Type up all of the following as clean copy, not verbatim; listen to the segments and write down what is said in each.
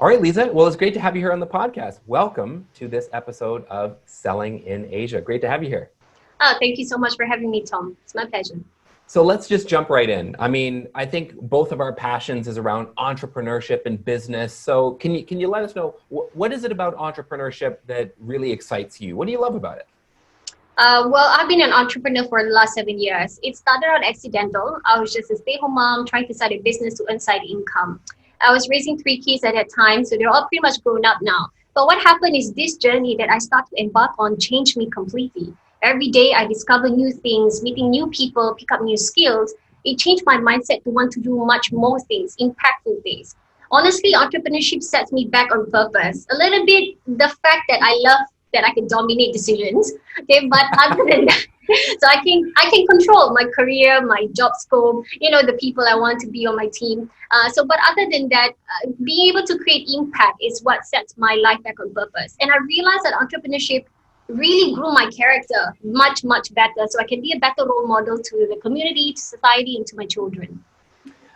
All right, Leza. Well, it's great to have you here on the podcast. Welcome to this episode of Selling in Asia. Great to have you here. Oh, thank you so much for having me, Tom. It's my pleasure. So let's just jump right in. I mean, I think both of our passions is around entrepreneurship and business. So can you let us know, what is it about entrepreneurship that really excites you? What do you love about it? Well, I've been an entrepreneur for the last 7 years. It started out accidental. I was just a stay-home mom trying to start a business to earn side income. I was raising 3 kids at that time, so they're all pretty much grown up now. But what happened is this journey that I started to embark on changed me completely. Every day I discover new things, meeting new people, pick up new skills. It changed my mindset to want to do much more things, impactful things. Honestly, entrepreneurship sets me back on purpose. A little bit the fact that I love that I can dominate decisions. Okay, but other than that, so I can control my career, my job scope, the people I want to be on my team. But other than that, being able to create impact is what sets my life back on purpose. And I realized that entrepreneurship really grew my character much, much better. So I can be a better role model to the community, to society, and to my children.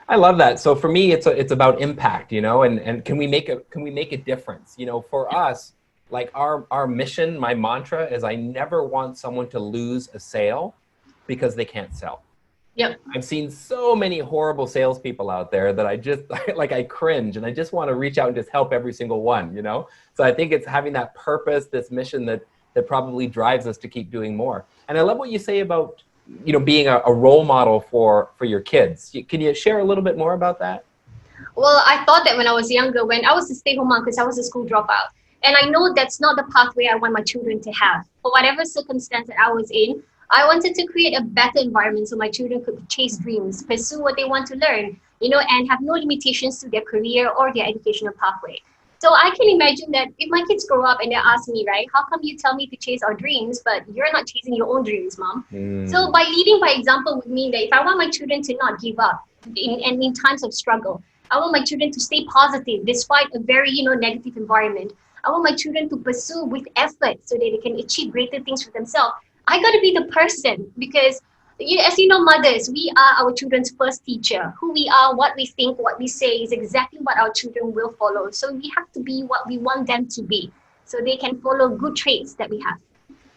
I love that. So for me, it's about impact, and can we make a difference? For us, like our mission, my mantra is I never want someone to lose a sale because they can't sell. Yep. I've seen so many horrible salespeople out there that I cringe and I just want to reach out and just help every single one, So I think it's having that purpose, this mission that probably drives us to keep doing more. And I love what you say about, being a role model for your kids. Can you share a little bit more about that? Well, I thought that when I was younger, when I was a stay-home mom because I was a school dropout. And I know that's not the pathway I want my children to have. For whatever circumstance that I was in, I wanted to create a better environment so my children could chase dreams, pursue what they want to learn, and have no limitations to their career or their educational pathway. So I can imagine that if my kids grow up and they ask me, right, how come you tell me to chase our dreams, but you're not chasing your own dreams, Mom? So by leading by example would mean that if I want my children to not give up in times of struggle, I want my children to stay positive despite a very, negative environment. I want my children to pursue with effort so that they can achieve greater things for themselves. I got to be the person because, as you know, mothers, we are our children's first teacher. Who we are, what we think, what we say is exactly what our children will follow. So we have to be what we want them to be so they can follow good traits that we have.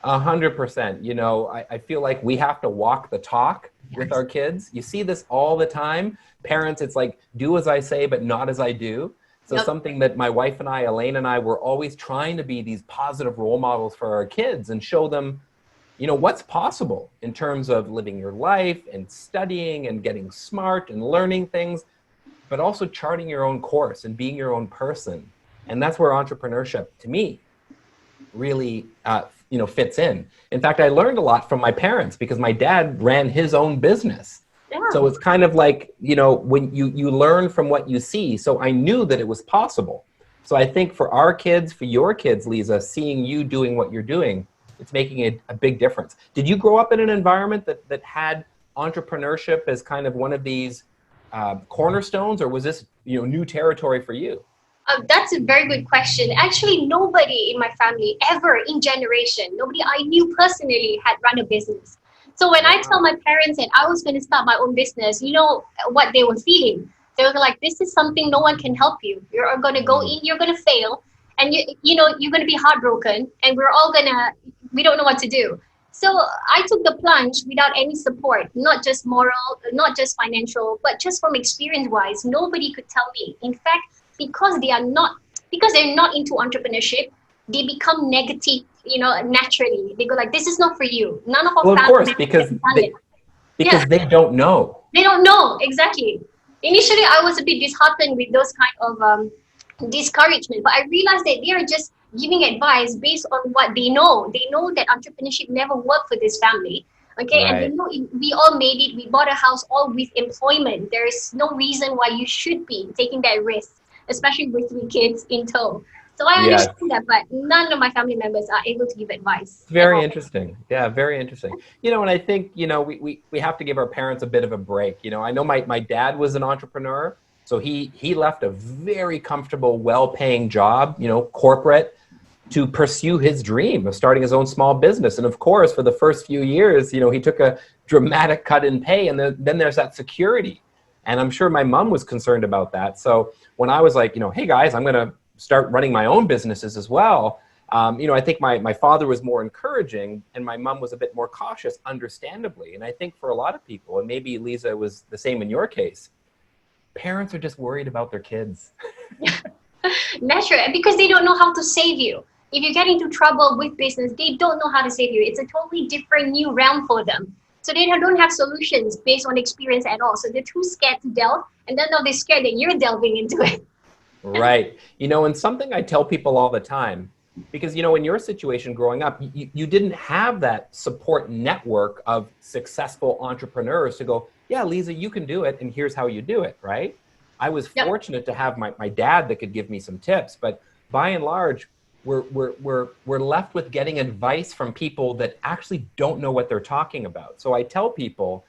100%. I feel like we have to walk the talk with our kids. You see this all the time. Parents, it's like, do as I say, but not as I do. So something that my wife and I, Elaine and I, were always trying to be these positive role models for our kids and show them, what's possible in terms of living your life and studying and getting smart and learning things, but also charting your own course and being your own person. And that's where entrepreneurship, to me, really, fits in. In fact, I learned a lot from my parents because my dad ran his own business. Yeah. So it's kind of like, when you learn from what you see. So I knew that it was possible. So I think for our kids, for your kids, Leza, seeing you doing what you're doing, it's making a big difference. Did you grow up in an environment that had entrepreneurship as kind of one of these cornerstones, or was this, new territory for you? That's a very good question. Actually, nobody in my family ever in generation, nobody I knew personally had run a business. So when I tell my parents that I was going to start my own business, what they were feeling. They were like, this is something no one can help you. You're going to go in, you're going to fail, and you're going to be heartbroken, and we don't know what to do. So I took the plunge without any support, not just moral, not just financial, but just from experience-wise. Nobody could tell me. In fact, because they're not into entrepreneurship, they become negative, naturally. They go like, this is not for you. None of our family members have done it. Because they don't know. They don't know, exactly. Initially, I was a bit disheartened with those kind of discouragement, but I realized that they are just giving advice based on what they know. They know that entrepreneurship never worked for this family. Okay, right. And they know we all made it. We bought a house all with employment. There is no reason why you should be taking that risk, especially with 3 kids in tow. So I understand that, but none of my family members are able to give advice. Very interesting. Yeah, very interesting. And I think, we have to give our parents a bit of a break. I know my dad was an entrepreneur, so he left a very comfortable, well-paying job, corporate, to pursue his dream of starting his own small business. And of course, for the first few years, he took a dramatic cut in pay, and then there's that security. And I'm sure my mom was concerned about that. So when I was like, hey guys, I'm going to start running my own businesses as well. I think my father was more encouraging and my mom was a bit more cautious, understandably. And I think for a lot of people, and maybe Leza, it was the same in your case, parents are just worried about their kids. Naturally, because they don't know how to save you. If you get into trouble with business, they don't know how to save you. It's a totally different new realm for them. So they don't have solutions based on experience at all. So they're too scared to delve. And then now they're scared that you're delving into it. Right. And something I tell people all the time, because, in your situation growing up, you didn't have that support network of successful entrepreneurs to go, yeah, Leza, you can do it. And here's how you do it. Right. I was fortunate to have my dad that could give me some tips, but by and large, we're left with getting advice from people that actually don't know what they're talking about. So I tell people,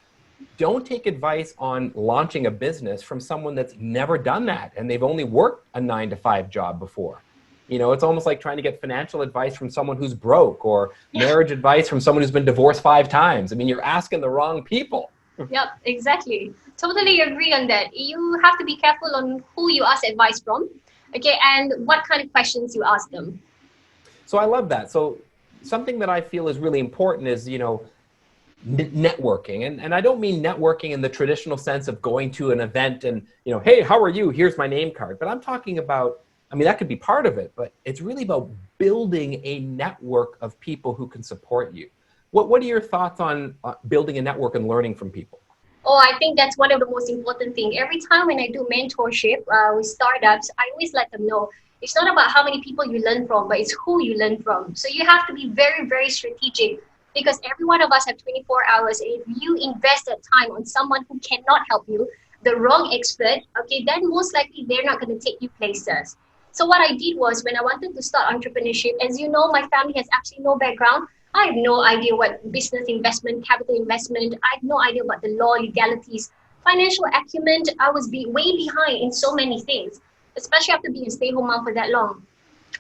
don't take advice on launching a business from someone that's never done that and they've only worked a 9-to-5 job before. It's almost like trying to get financial advice from someone who's broke or marriage advice from someone who's been divorced 5 times. I mean, you're asking the wrong people. Yep, exactly. Totally agree on that. You have to be careful on who you ask advice from, okay, and what kind of questions you ask them. So I love that. So something that I feel is really important is, networking. And I don't mean networking in the traditional sense of going to an event and, hey, how are you? Here's my name card. But I'm talking about, that could be part of it, but it's really about building a network of people who can support you. What are your thoughts on building a network and learning from people? Oh, I think that's one of the most important things. Every time when I do mentorship with startups, I always let them know it's not about how many people you learn from, but it's who you learn from. So you have to be very, very strategic because every one of us have 24 hours. And if you invest that time on someone who cannot help you, the wrong expert, okay, then most likely they're not going to take you places. So what I did was when I wanted to start entrepreneurship, as you know, my family has absolutely no background. I have no idea what business investment, capital investment. I have no idea about the law, legalities, financial acumen. I was way behind in so many things, especially after being a stay-home mom for that long.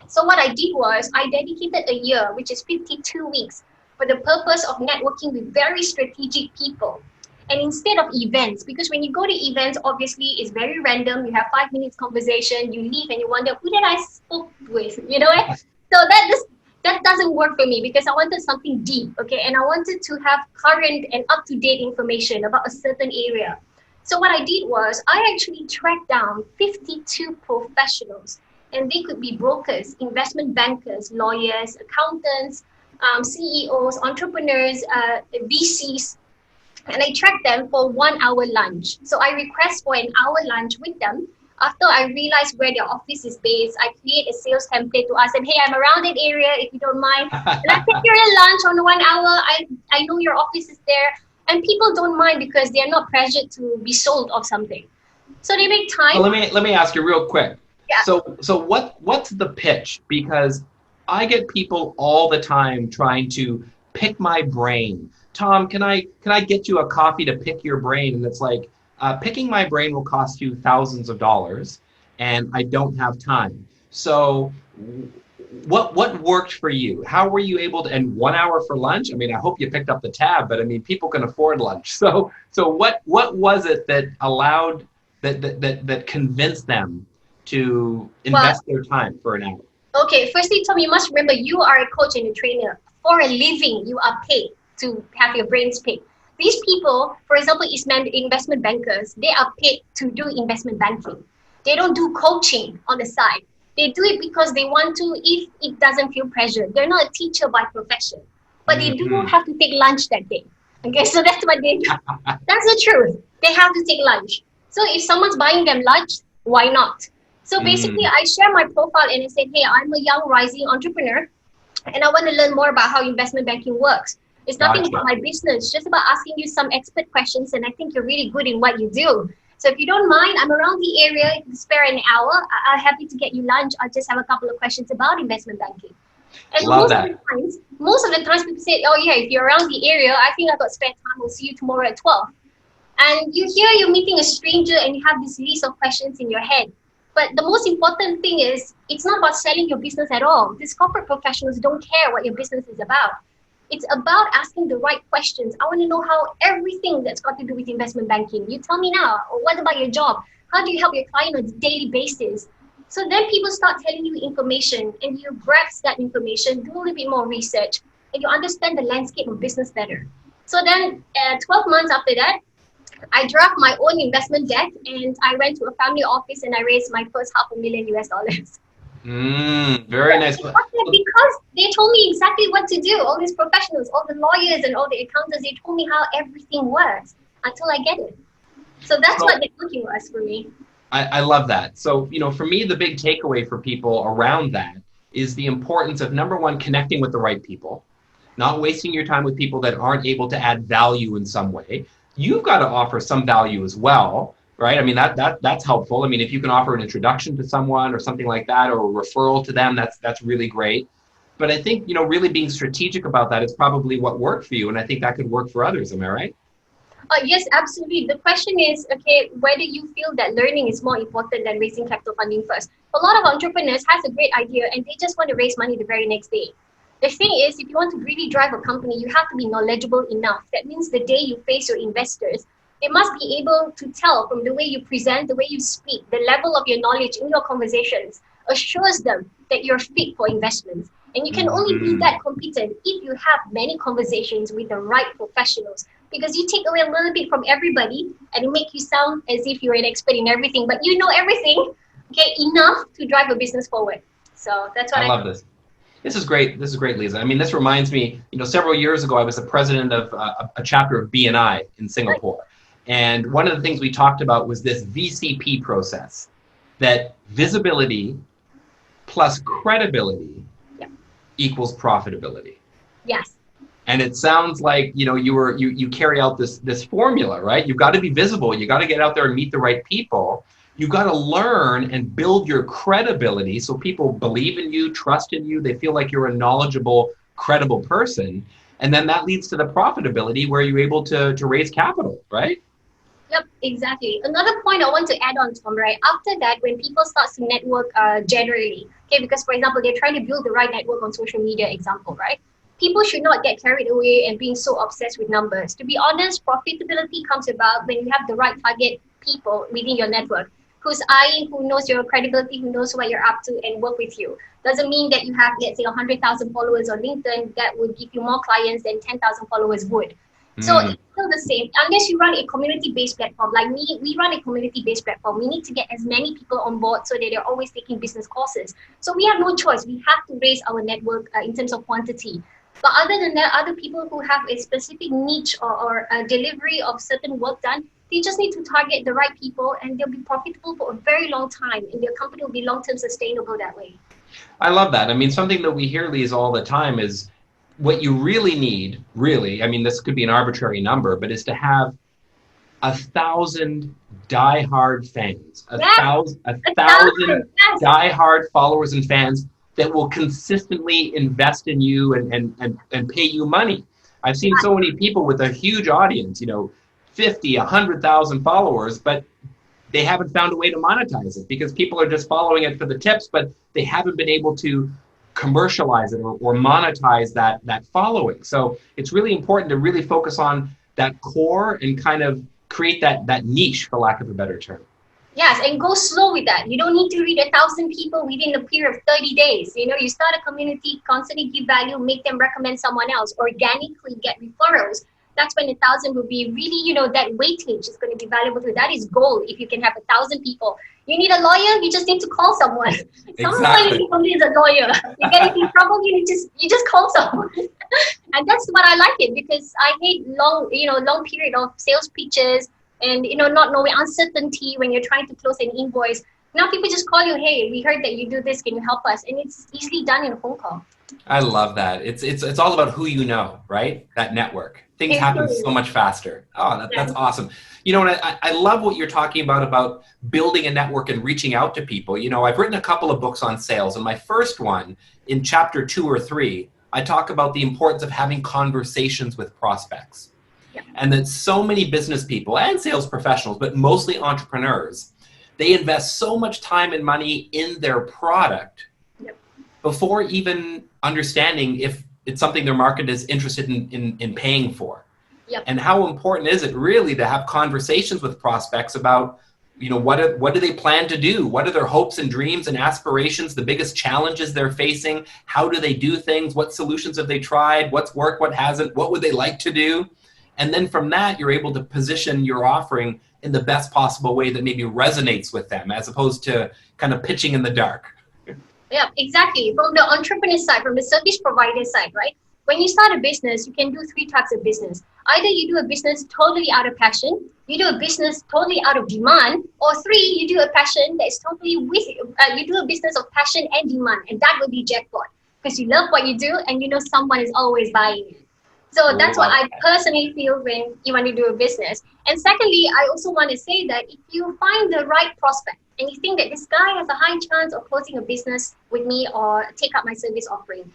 So what I did was I dedicated a year, which is 52 weeks, for the purpose of networking with very strategic people. And instead of events, because when you go to events, obviously it's very random. You have 5 minutes conversation, you leave and you wonder, who did I spoke with? So that doesn't work for me because I wanted something deep, okay? And I wanted to have current and up-to-date information about a certain area. So what I did was I actually tracked down 52 professionals, and they could be brokers, investment bankers, lawyers, accountants, CEOs, entrepreneurs, VCs, and I tracked them for 1 hour lunch. So I request for an hour lunch with them. After I realize where their office is based, I create a sales template to ask them, hey, I'm around that area if you don't mind. And I take your lunch on 1 hour. I know your office is there. And people don't mind because they're not pressured to be sold of something. So they make time. Well, let me ask you real quick. Yeah. So what's the pitch? Because I get people all the time trying to pick my brain. Tom, can I get you a coffee to pick your brain? And it's like, picking my brain will cost you thousands of dollars, and I don't have time. So what worked for you? How were you able to, and 1 hour for lunch? I hope you picked up the tab, but people can afford lunch. So what was it that allowed, that convinced them to invest their time for an hour? Okay, firstly, Tom, you must remember you are a coach and a trainer. For a living, you are paid to have your brains picked. These people, for example, investment bankers, they are paid to do investment banking. They don't do coaching on the side. They do it because they want to, if it doesn't feel pressure. They're not a teacher by profession, but they do have to take lunch that day. Okay, so that's what they do. That's the truth. They have to take lunch. So if someone's buying them lunch, why not? So basically, I share my profile and I said, hey, I'm a young rising entrepreneur, and I want to learn more about how investment banking works. It's nothing about my business, just about asking you some expert questions, and I think you're really good in what you do. So if you don't mind, I'm around the area. If you spare an hour, I'm happy to get you lunch. I just have a couple of questions about investment banking. And most of the times people say, oh yeah, if you're around the area, I think I've got spare time. We'll see you tomorrow at 12. And you're meeting a stranger and you have this list of questions in your head. But the most important thing is, it's not about selling your business at all. These corporate professionals don't care what your business is about. It's about asking the right questions. I want to know how everything that's got to do with investment banking. You tell me now, or what about your job? How do you help your client on a daily basis? So then people start telling you information and you grasp that information, do a little bit more research, and you understand the landscape of business better. So then 12 months after that, I draft my own investment deck and I went to a family office and I raised my first $500,000 US. Very nice. Because they told me exactly what to do. All these professionals, all the lawyers and all the accountants, they told me how everything works until I get it. So that's what networking was for me. I love that. So, for me, the big takeaway for people around that is the importance of, number one, connecting with the right people, not wasting your time with people that aren't able to add value in some way. You've got to offer some value as well, right? I mean, that's helpful. I mean, if you can offer an introduction to someone or something like that, or a referral to them, that's really great. But I think, really being strategic about that is probably what worked for you. And I think that could work for others. Am I right? Yes, absolutely. The question is, okay, whether you feel that learning is more important than raising capital funding first. A lot of entrepreneurs has a great idea and they just want to raise money the very next day. The thing is, if you want to really drive a company, you have to be knowledgeable enough. That means the day you face your investors, they must be able to tell from the way you present, the way you speak, the level of your knowledge in your conversations assures them that you're fit for investments. And you can only be that competent if you have many conversations with the right professionals. Because you take away a little bit from everybody and it make you sound as if you're an expert in everything, but you know everything, okay, enough to drive a business forward. So that's what I love this. This is great. This is great, Leza. I mean, this reminds me, several years ago, I was the president of a chapter of BNI in Singapore. And one of the things we talked about was this VCP process, that visibility plus credibility equals profitability. Yes. And it sounds like, you carry out this formula, right? You've got to be visible. You got to get out there and meet the right people. You've got to learn and build your credibility so people believe in you, trust in you. They feel like you're a knowledgeable, credible person. And then that leads to the profitability where you're able to raise capital, right? Yep, exactly. Another point I want to add on, Tom, right? After that, when people start to network generally, okay, because for example, they're trying to build the right network on social media, example, right? People should not get carried away and being so obsessed with numbers. To be honest, profitability comes about when you have the right target people within your network who's eyeing, who knows your credibility, who knows what you're up to and work with you. Doesn't mean that you have, let's say, 100,000 followers on LinkedIn that would give you more clients than 10,000 followers would. So it's still the same. Unless you run a community-based platform, like me, we run a community-based platform. We need to get as many people on board so that they're always taking business courses. So we have no choice. We have to raise our network in terms of quantity. But other than that, other people who have a specific niche or a delivery of certain work done, they just need to target the right people and they'll be profitable for a very long time and their company will be long-term sustainable that way. I love that. I mean, something that we hear, Leza, all the time is what you really need, I mean, this could be an arbitrary number, but is to have 1,000 diehard fans, a thousand diehard followers and fans that will consistently invest in you and pay you money. I've seen so many people with a huge audience, 50, 100,000 followers, but they haven't found a way to monetize it because people are just following it for the tips, but they haven't been able to commercialize it or monetize that following. So it's really important to really focus on that core and kind of create that niche, for lack of a better term. Yes, and go slow with that. You don't need to reach 1,000 people within a period of 30 days. You start a community, constantly give value, make them recommend someone else, organically get referrals. That's when 1,000 will be really, that weightage is going to be valuable to you. That is gold if you can have 1,000 people. You need a lawyer, you just need to call someone. Exactly. Someone is a lawyer. You get into trouble, you just call someone. And that's what I like it because I hate long period of sales pitches and, not knowing uncertainty when you're trying to close an invoice. Now people just call you, hey, we heard that you do this, can you help us? And it's easily done in a phone call. I love that. It's all about who you know, right? That network. Things happen so much faster. Oh, that's awesome. And I love what you're talking about building a network and reaching out to people. I've written a couple of books on sales, and my first one, in chapter 2 or 3, I talk about the importance of having conversations with prospects. Yeah. And that so many business people and sales professionals, but mostly entrepreneurs, they invest so much time and money in their product before even understanding if it's something their market is interested in paying for. Yep. And how important is it really to have conversations with prospects about, what do they plan to do? What are their hopes and dreams and aspirations, the biggest challenges they're facing? How do they do things? What solutions have they tried? What's worked? What hasn't? What would they like to do? And then from that, you're able to position your offering in the best possible way that maybe resonates with them, as opposed to kind of pitching in the dark. Yeah, exactly. From the entrepreneur side, from the service provider side, right? When you start a business, you can do 3 types of business. Either you do a business totally out of passion, you do a business totally out of demand, or 3, you do a passion that's totally you do a business of passion and demand, and that will be jackpot because you love what you do and you know someone is always buying it. So that's what I personally feel when you want to do a business. And secondly, I also want to say that if you find the right prospect and you think that this guy has a high chance of closing a business with me or take up my service offering,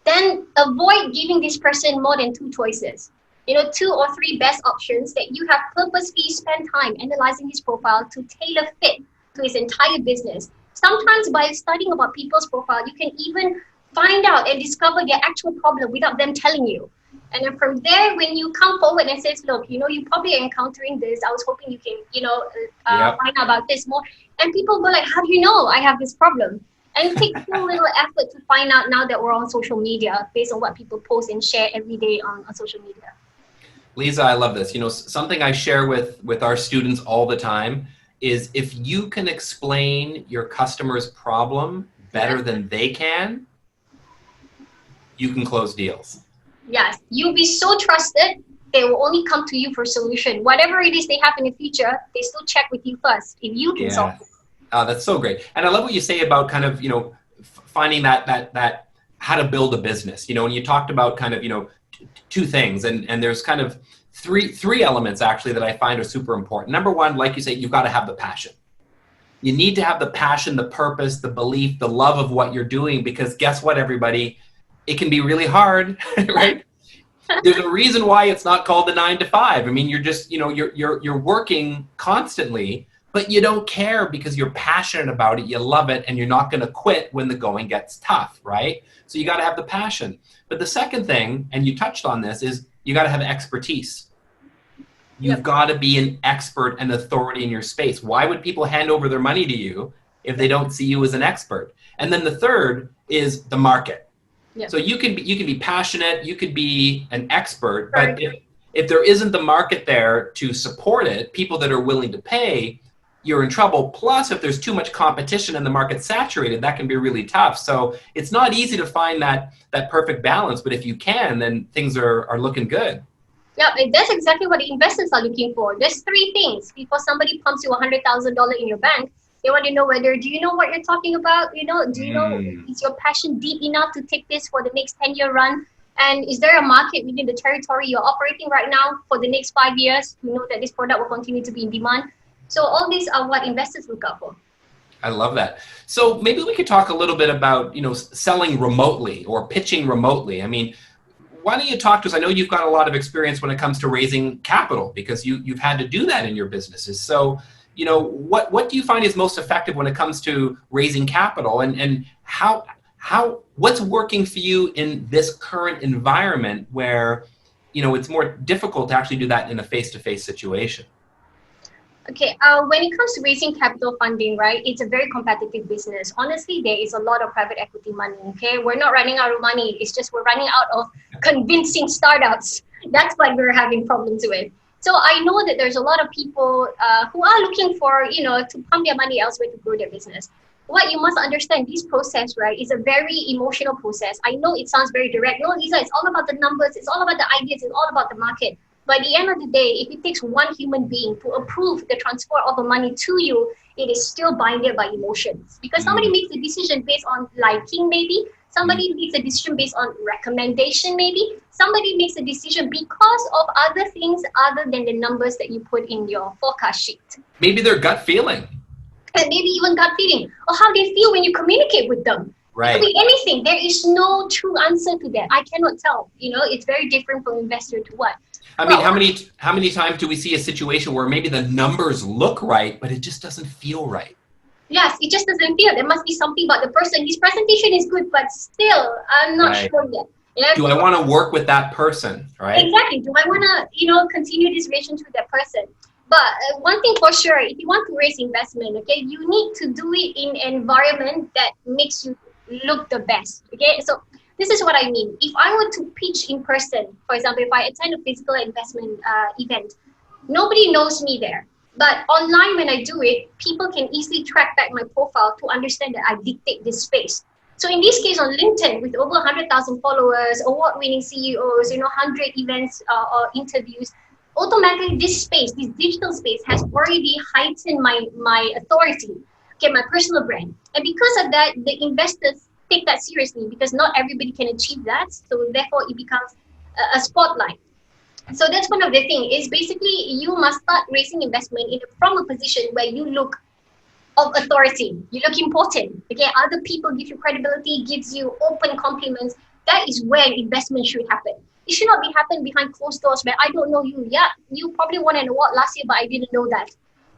then avoid giving this person more than 2 choices. 2 or 3 best options that you have purposely spent time analyzing his profile to tailor fit to his entire business. Sometimes by studying about people's profile, you can even find out and discover their actual problem without them telling you. And then from there, when you come forward and says, look, you probably are encountering this. I was hoping you can, find out about this more. And people go like, how do you know I have this problem? And it takes so little effort to find out now that we're on social media based on what people post and share every day on social media. Leza, I love this. Something I share with our students all the time is if you can explain your customer's problem better than they can, you can close deals. Yes, you'll be so trusted. They will only come to you for a solution. Whatever it is they have in the future, they still check with you first if you can solve it. That's so great. And I love what you say about kind of, finding that how to build a business. When you talked about kind of, 2 things, and there's kind of three elements actually that I find are super important. Number 1, like you say, you've got to have the passion. You need to have the passion, the purpose, the belief, the love of what you're doing, because guess what, everybody? It can be really hard, right? There's a reason why it's not called the 9 to 5. I mean, you're just, you're working constantly, but you don't care because you're passionate about it, you love it, and you're not going to quit when the going gets tough, right? So you got to have the passion. But the second thing, and you touched on this, is you got to have expertise. You've got to be an expert and authority in your space. Why would people hand over their money to you if they don't see you as an expert? And then the third is the market. Yeah. So you can be passionate, you could be an expert, but if there isn't the market there to support it, people that are willing to pay, you're in trouble. Plus, if there's too much competition and the market's saturated, that can be really tough. So it's not easy to find that perfect balance, but if you can, then things are looking good. Yeah, that's exactly what the investors are looking for. There's 3 things. Before somebody pumps you $100,000 in your bank, they want to know do you know what you're talking about? Do you know, is your passion deep enough to take this for the next 10-year run? And is there a market within the territory you're operating right now for the next 5 years to know that this product will continue to be in demand? So all these are what investors look out for. I love that. So maybe we could talk a little bit about, selling remotely or pitching remotely. I mean, why don't you talk to us? I know you've got a lot of experience when it comes to raising capital because you've had to do that in your businesses. So what do you find is most effective when it comes to raising capital, and what's working for you in this current environment where it's more difficult to actually do that in a face-to-face situation? Okay, when it comes to raising capital funding, right, it's a very competitive business. Honestly, there is a lot of private equity money, okay? We're not running out of money. It's just we're running out of convincing startups. That's what we're having problems with. So I know that there's a lot of people who are looking for, to pump their money elsewhere to grow their business. What you must understand, this process, right, is a very emotional process. I know it sounds very direct. No, Leza, it's all about the numbers. It's all about the ideas. It's all about the market. But at the end of the day, if it takes one human being to approve the transfer of the money to you, it is still binded by emotions. Because somebody makes a decision based on liking, maybe. Somebody makes a decision based on recommendation, maybe. Somebody makes a decision because of other things other than the numbers that you put in your forecast sheet. Maybe their gut feeling. And maybe even gut feeling. Or how they feel when you communicate with them. Right. It could be anything. There is no true answer to that. I cannot tell. It's very different from investor to what. I mean, how many times do we see a situation where maybe the numbers look right, but it just doesn't feel right? Yes, it just doesn't feel. There must be something about the person. His presentation is good, but still, I'm not sure yet. Do I want to work with that person, right? Exactly. Do I want to, continue this relationship with that person? But one thing for sure, if you want to raise investment, okay, you need to do it in an environment that makes you look the best. Okay, so this is what I mean. If I were to pitch in person, for example, if I attend a physical investment event, nobody knows me there. But online, when I do it, people can easily track back my profile to understand that I dictate this space. So in this case, on LinkedIn, with over 100,000 followers, award-winning CEOs, 100 events or interviews, automatically this space, this digital space, has already heightened my authority, okay, my personal brand. And because of that, the investors take that seriously because not everybody can achieve that. So therefore, it becomes a spotlight. So that's one of the things. Is basically you must start raising investment from a position where you look of authority. You look important. Okay, other people give you credibility, gives you open compliments. That is where investment should happen. It should not be happen behind closed doors where I don't know you. Yeah, you probably won an award last year, but I didn't know that.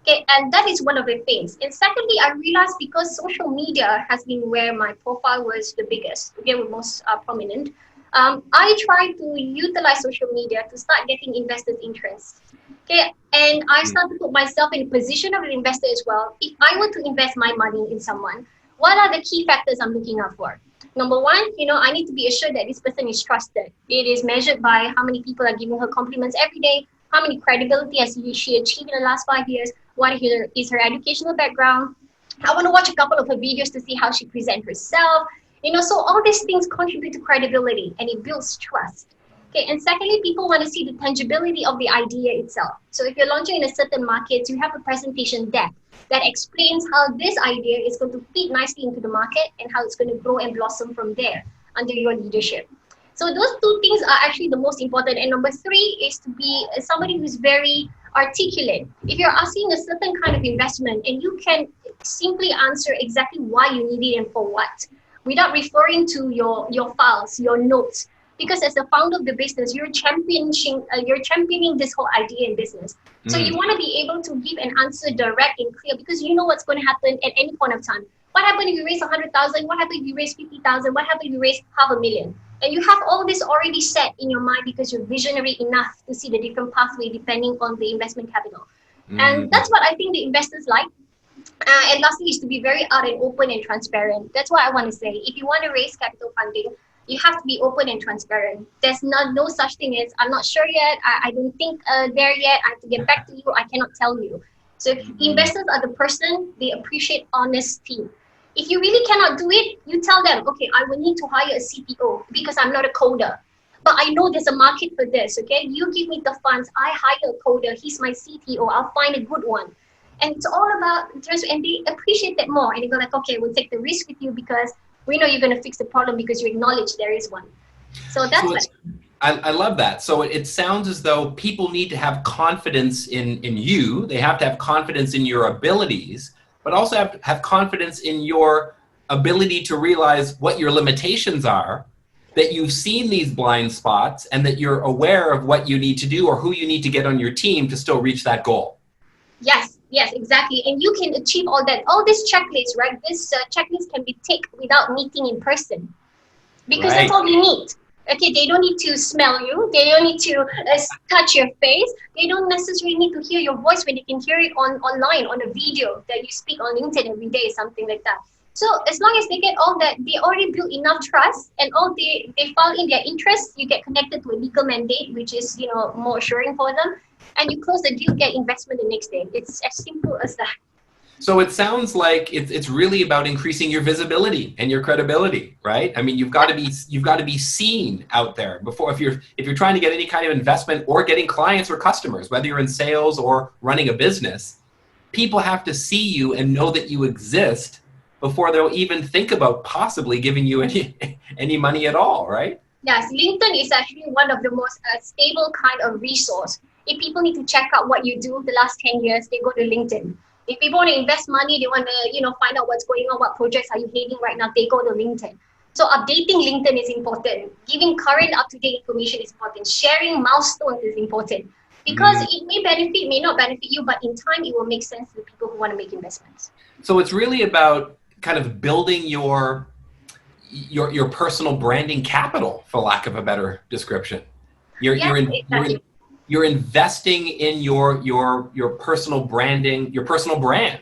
Okay, and that is one of the things. And secondly, I realized because social media has been where my profile was the biggest, okay, most prominent. I try to utilize social media to start getting investors' interest. Okay, and I start to put myself in a position of an investor as well. If I were to invest my money in someone, what are the key factors I'm looking out for? Number one, I need to be assured that this person is trusted. It is measured by how many people are giving her compliments every day, how many credibility has she achieved in the last 5 years, what is her educational background. I want to watch a couple of her videos to see how she presents herself. So all these things contribute to credibility and it builds trust. Okay, and secondly, people want to see the tangibility of the idea itself. So if you're launching in a certain market, you have a presentation deck that explains how this idea is going to fit nicely into the market and how it's going to grow and blossom from there under your leadership. So those two things are actually the most important. And number three is to be somebody who's very articulate. If you're asking a certain kind of investment and you can simply answer exactly why you need it and for what, without referring to your files, your notes. Because as the founder of the business, you're championing this whole idea in business. So you want to be able to give an answer direct and clear because you know what's going to happen at any point of time. What happened if you raise 100,000? What happened if you raise 50,000? What happened if you raise $500,000? And you have all this already set in your mind because you're visionary enough to see the different pathway depending on the investment capital. And that's what I think the investors like. And lastly is to be very out and open and transparent. That's what I want to say. If you want to raise capital funding, you have to be open and transparent. There's no such thing as, I'm not sure yet, I don't think there yet, I have to get back to you, I cannot tell you. So if investors are the person, they appreciate honesty. If you really cannot do it, you tell them, okay, I will need to hire a CTO because I'm not a coder. But I know there's a market for this, okay? You give me the funds, I hire a coder, he's my CTO, I'll find a good one. And it's all about, and they appreciate that more. And they go like, okay, we'll take the risk with you because we know you're going to fix the problem because you acknowledge there is one. So that's what. I love that. So it sounds as though people need to have confidence in you. They have to have confidence in your abilities, but also have to have confidence in your ability to realize what your limitations are, that you've seen these blind spots, and that you're aware of what you need to do or who you need to get on your team to still reach that goal. Yes, exactly. And you can achieve all that. All this checklist, right? This checklist can be ticked without meeting in person. Because that's all they need. Okay, they don't need to smell you. They don't need to touch your face. They don't necessarily need to hear your voice when they can hear it online, on a video that you speak on LinkedIn every day, something like that. So as long as they get all that, they already built enough trust and all they file in their interests, you get connected to a legal mandate, which is, more assuring for them. And you close the deal, get investment the next day. It's as simple as that. So it sounds like it's really about increasing your visibility and your credibility, right? I mean, you've got to be seen out there before if you're trying to get any kind of investment or getting clients or customers, whether you're in sales or running a business, people have to see you and know that you exist before they'll even think about possibly giving you any money at all, right? Yes, LinkedIn is actually one of the most stable kind of resource. If people need to check out what you do the last 10 years, they go to LinkedIn. If people want to invest money, they want to, find out what's going on, what projects are you heading right now, they go to LinkedIn. So updating LinkedIn is important. Giving current up-to-date information is important. Sharing milestones is important. Because it may benefit, may not benefit you, but in time it will make sense to the people who want to make investments. So it's really about kind of building your your personal branding capital, for lack of a better description. Exactly. You're investing in your personal branding, your personal brand.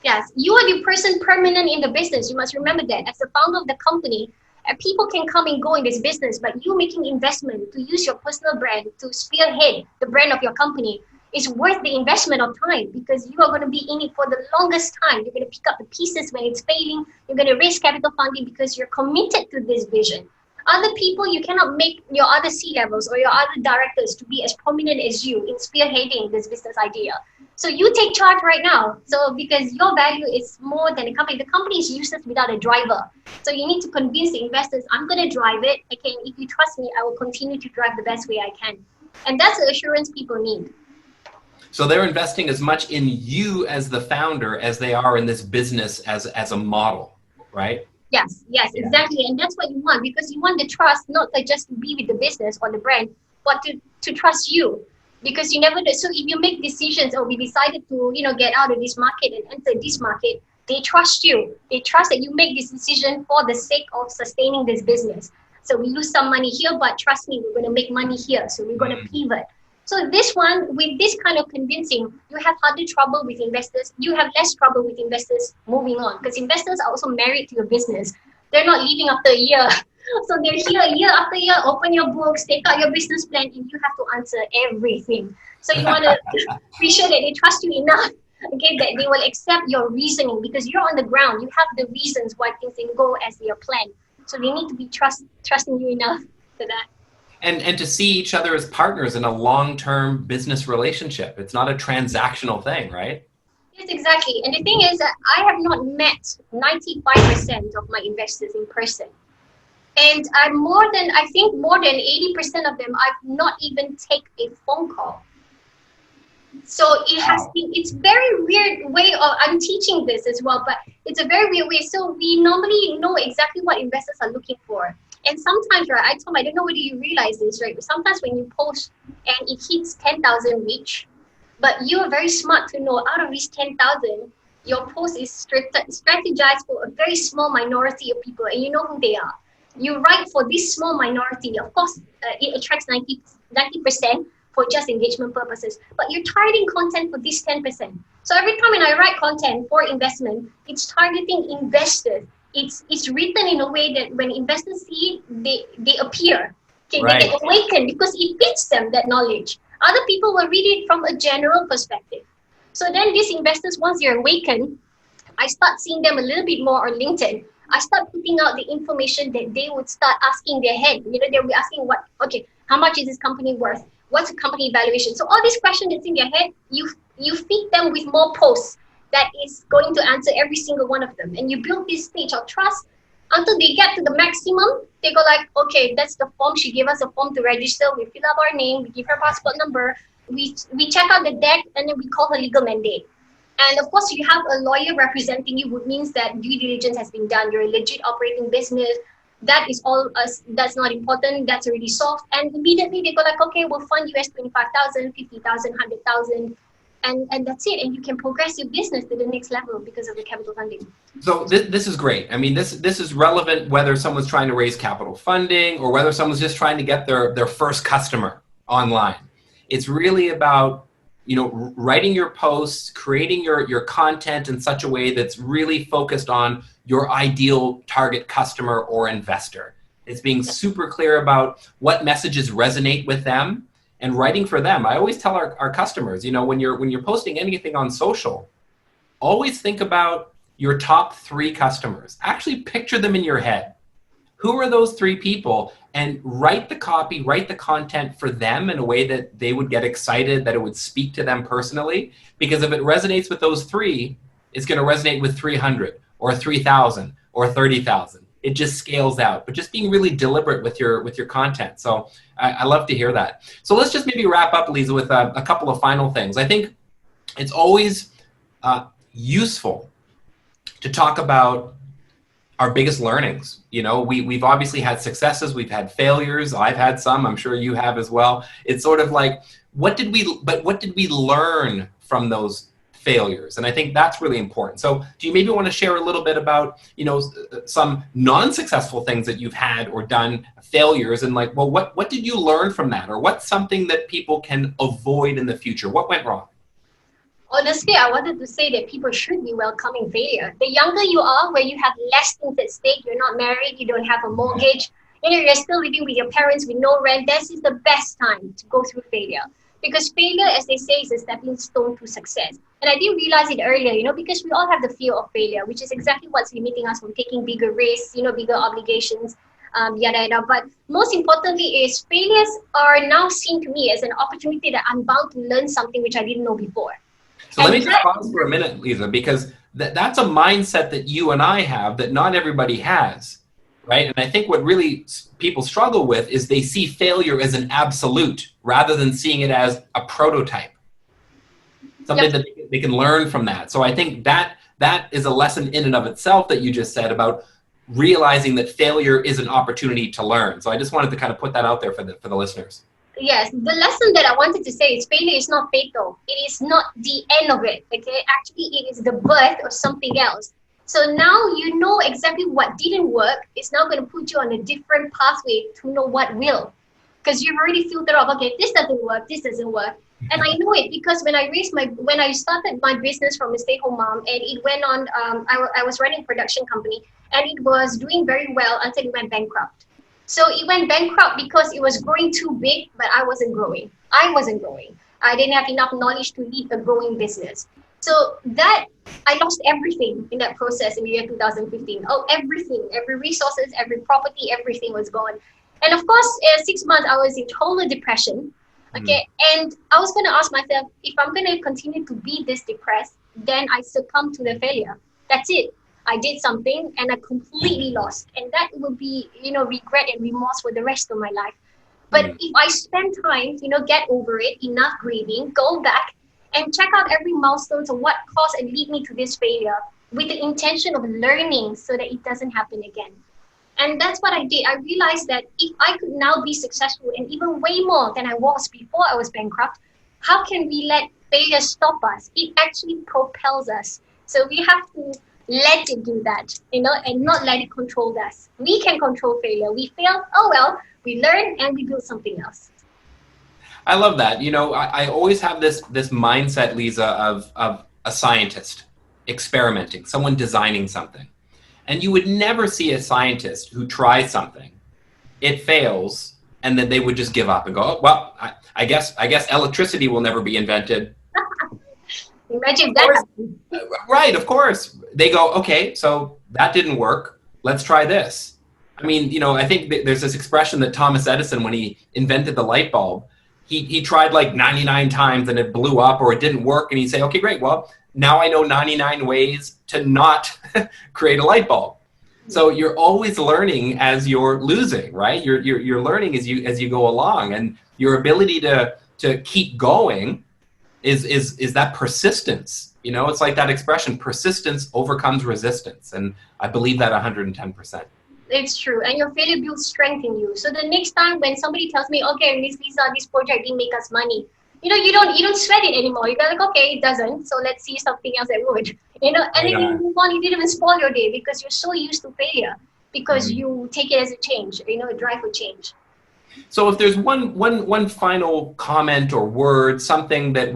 Yes, you are the person permanent in the business. You must remember that. As the founder of the company, people can come and go in this business, but you making investment to use your personal brand to spearhead the brand of your company is worth the investment of time, because you are going to be in it for the longest time. You're going to pick up the pieces when it's failing. You're going to raise capital funding because you're committed to this vision. Other people, you cannot make your other C-levels or your other directors to be as prominent as you in spearheading this business idea. So you take charge right now. So because your value is more than a company. The company is useless without a driver. So you need to convince the investors, I'm going to drive it. If you trust me, I will continue to drive the best way I can. And that's the assurance people need. So they're investing as much in you as the founder as they are in this business as a model, right? Yes, exactly. And that's what you want, because you want the trust, not like just to be with the business or the brand, but to trust you. Because you never do. So if you make decisions, or we decided to, get out of this market and enter this market, they trust you. They trust that you make this decision for the sake of sustaining this business. So we lose some money here, but trust me, we're going to make money here. So we're going to pivot. So this one, with this kind of convincing, you have harder trouble with investors. You have less trouble with investors moving on, because investors are also married to your business. They're not leaving after a year. So they're here year after year, open your books, take out your business plan, and you have to answer everything. So you want to be sure that they trust you enough, okay, that they will accept your reasoning, because you're on the ground. You have the reasons why things didn't go as they are planned. So they need to be trusting you enough for that. And to see each other as partners in a long-term business relationship. It's not a transactional thing, right? Yes, exactly. And the thing is that I have not met 95% of my investors in person. And I think more than 80% of them, I've not even take a phone call. So it's very weird way of, I'm teaching this as well, but it's a very weird way. So we normally know exactly what investors are looking for. And sometimes, right, I don't know whether you realize this, right? But sometimes when you post and it hits 10,000 reach, but you are very smart to know out of these 10,000, your post is strategized for a very small minority of people, and you know who they are. You write for this small minority. Of course, it attracts 90% for just engagement purposes, but you're targeting content for this 10%. So every time when I write content for investment, it's targeting investors. It's written in a way that when investors see it, they appear. Okay, right. They get awakened because it fits them, that knowledge. Other people will read it from a general perspective. So then these investors, once they're awakened, I start seeing them a little bit more on LinkedIn. I start putting out the information that they would start asking their head. They'll be asking how much is this company worth? What's the company valuation? So all these questions that's in their head, you feed them with more posts that is going to answer every single one of them. And you build this stage of trust until they get to the maximum. They go like, okay, that's the form. She gave us a form to register. We fill up our name. We give her passport number. We check out the deck, and then we call her legal mandate. And of course, you have a lawyer representing you, which means that due diligence has been done. You're a legit operating business. That is all that's not important. That's already solved. And immediately they go like, okay, we'll fund you as 25,000, 50,000, 100,000. And that's it. And you can progress your business to the next level because of the capital funding. So this is great. I mean, this is relevant whether someone's trying to raise capital funding or whether someone's just trying to get their first customer online. It's really about, writing your posts, creating your content in such a way that's really focused on your ideal target customer or investor. It's being super clear about what messages resonate with them and writing for them. I always tell our customers, when you're posting anything on social, always think about your top 3 customers. Actually picture them in your head. Who are those 3 people? And write the copy, write the content for them in a way that they would get excited, that it would speak to them personally. Because if it resonates with those 3, it's going to resonate with 300 or 3,000 or 30,000. It just scales out. But just being really deliberate with your content. So I love to hear that. So let's just maybe wrap up, Leza, with a couple of final things. I think it's always useful to talk about our biggest learnings. We've obviously had successes, we've had failures. I've had some, I'm sure you have as well. It's sort of like, what did we learn from those failures. And I think that's really important. So do you maybe want to share a little bit about, some non-successful things that you've had or done, failures, and like, well, what did you learn from that? Or what's something that people can avoid in the future? What went wrong? Honestly, I wanted to say that people should be welcoming failure. The younger you are, where you have less things at stake, you're not married, you don't have a mortgage, you're still living with your parents with no rent, this is the best time to go through failure. Because failure, as they say, is a stepping stone to success. And I didn't realize it earlier, because we all have the fear of failure, which is exactly what's limiting us from taking bigger risks, bigger obligations, yada yada. But most importantly is failures are now seen to me as an opportunity that I'm bound to learn something which I didn't know before. So let me just pause for a minute, Leza, because that's a mindset that you and I have that not everybody has, right? And I think what really people struggle with is they see failure as an absolute rather than seeing it as a prototype, something that they can learn from that. So I think that is a lesson in and of itself that you just said about realizing that failure is an opportunity to learn. So I just wanted to kind of put that out there for the listeners. Yes, the lesson that I wanted to say is failure is not fatal. It is not the end of it. Okay, actually, it is the birth of something else. So now you know exactly what didn't work. It's now going to put you on a different pathway to know what will, because you've already filtered off. Okay, this doesn't work. This doesn't work, and I know it because when I started my business from a stay-home mom, and it went on. I was running a production company, and it was doing very well until it went bankrupt. So it went bankrupt because it was growing too big, but I wasn't growing. I didn't have enough knowledge to lead a growing business. So that I lost everything in that process in the year 2015. Oh, everything, every resources, every property, everything was gone. And of course, 6 months I was in total depression. Okay, and I was going to ask myself, if I'm going to continue to be this depressed, then I succumb to the failure. That's it. I did something and I completely lost. And that will be, regret and remorse for the rest of my life. But if I spend time, get over it, enough grieving, go back and check out every milestone of what caused and lead me to this failure with the intention of learning so that it doesn't happen again. And that's what I did. I realized that if I could now be successful and even way more than I was before I was bankrupt, how can we let failure stop us? It actually propels us. So we have to let it do that, and not let it control us. We can control failure. We fail, oh well, we learn and we build something else. I love that. I always have this mindset, Leza, of a scientist experimenting, someone designing something. And you would never see a scientist who tries something, it fails, and then they would just give up and go, oh, well, I guess electricity will never be invented. Imagine that. Right, of course. They go, okay, so that didn't work. Let's try this. I mean, I think there's this expression that Thomas Edison, when he invented the light bulb, he tried like 99 times and it blew up or it didn't work. And he'd say, okay, great. Well, now I know 99 ways to not create a light bulb. So you're always learning as you're losing, right? You're learning as you go along, and your ability to keep going is that persistence. It's like that expression, persistence overcomes resistance. And I believe that 110%. It's true. And your failure builds strength in you. So the next time when somebody tells me, okay, Miss Leza, this project didn't make us money, you don't sweat it anymore. You're like, okay, it doesn't. So let's see something else that would, and then you move on. You didn't even spoil your day because you're so used to failure because you take it as a change, a drive for change. So if there's one final comment or word, something that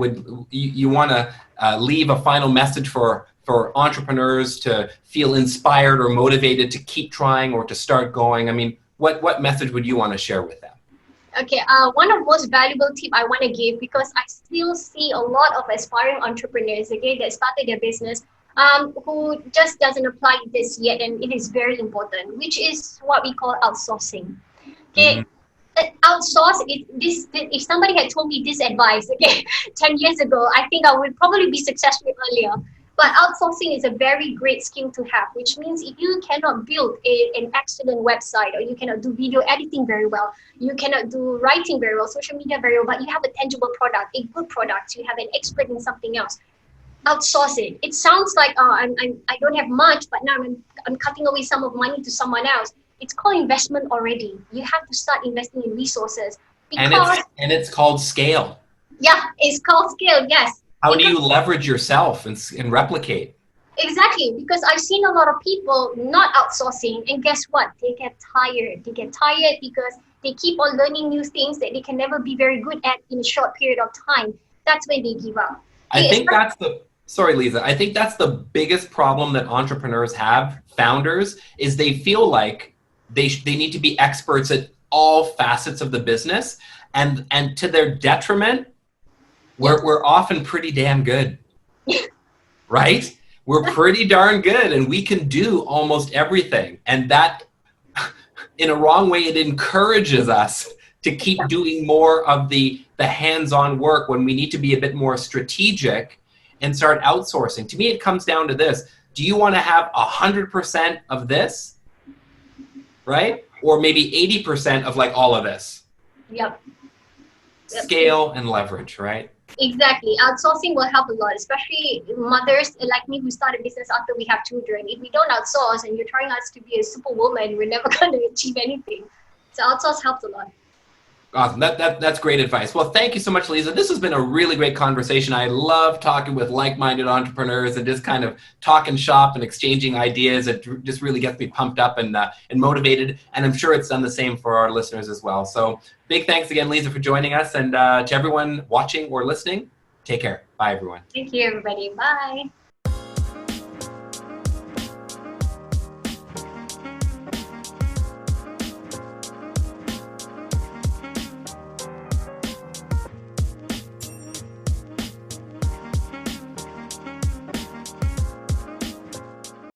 you want to leave a final message for entrepreneurs to feel inspired or motivated to keep trying or to start going, I mean, what message would you want to share with them? Okay, one of the most valuable tip I want to give, because I still see a lot of aspiring entrepreneurs, that started their business, who just doesn't apply this yet, and it is very important, which is what we call outsourcing. Okay. Outsource if somebody had told me this advice 10 years ago, I think I would probably be successful earlier. But outsourcing is a very great skill to have, which means if you cannot build an excellent website, or you cannot do video editing very well, you cannot do writing very well, social media very well, but you have a tangible product, a good product, you have an expert in something else, outsource it. It sounds like I don't have much, but now I'm cutting away some of money to someone else. It's called investment already. You have to start investing in resources. Because, and it's called scale. Yeah, it's called scale, yes. How do you leverage yourself and replicate? Exactly, because I've seen a lot of people not outsourcing, and guess what? They get tired. They get tired because they keep on learning new things that they can never be very good at in a short period of time. That's when they give up. I think that's the, sorry, Leza, I think that's the biggest problem that entrepreneurs have, founders, is they feel like they need to be experts at all facets of the business, and to their detriment, we're often pretty damn good, right? We're pretty darn good, and we can do almost everything. And that, in a wrong way, it encourages us to keep doing more of the hands-on work when we need to be a bit more strategic and start outsourcing. To me, it comes down to this. Do you want to have 100% of this, right? Or maybe 80% of like all of this? Yep. Scale and leverage, right? Exactly. Outsourcing will help a lot, especially mothers like me who start a business after we have children. If we don't outsource and you're trying us to be a superwoman, we're never going to achieve anything. So outsource helps a lot. Awesome. That's great advice. Well, thank you so much, Leza. This has been a really great conversation. I love talking with like-minded entrepreneurs and just kind of talking shop and exchanging ideas. It just really gets me pumped up and motivated. And I'm sure it's done the same for our listeners as well. So big thanks again, Leza, for joining us. And to everyone watching or listening, take care. Bye, everyone. Thank you, everybody. Bye.